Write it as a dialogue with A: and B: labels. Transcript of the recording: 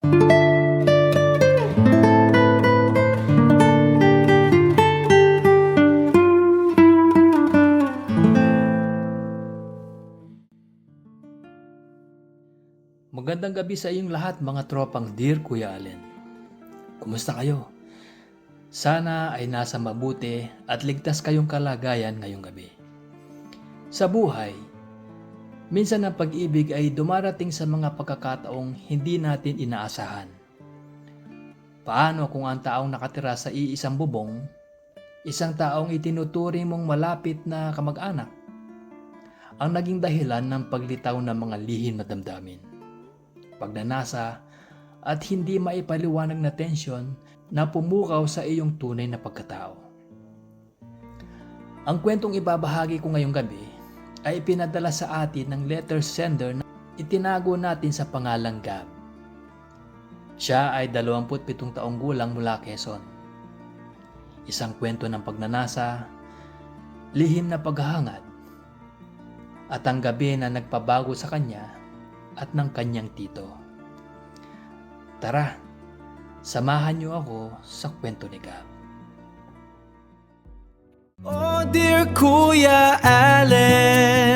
A: Magandang gabi sa inyong lahat mga tropang Dear Kuya Allen. Kumusta kayo? Sana ay nasa mabuti at ligtas kayong kalagayan ngayong gabi. Sa buhay, minsan ang pag-ibig ay dumarating sa mga pagkakataong hindi natin inaasahan. Paano kung ang taong nakatira sa iisang bubong, isang taong itinuturing mong malapit na kamag-anak, ang naging dahilan ng paglitaw ng mga lihim na damdamin, pagnanasa at hindi maipaliwanag na tensyon na pumukaw sa iyong tunay na pagkatao. Ang kwentong ibabahagi ko ngayong gabi ay ipinadala sa atin ng letter sender na itinago natin sa pangalang Gab. Siya ay 27 taong gulang mula Quezon. Isang kwento ng pagnanasa, lihim na paghahangad, at ang gabi na nagpabago sa kanya at ng kanyang tito. Tara, samahan niyo ako sa kwento ni Gab.
B: Oh dear Kuya Allen,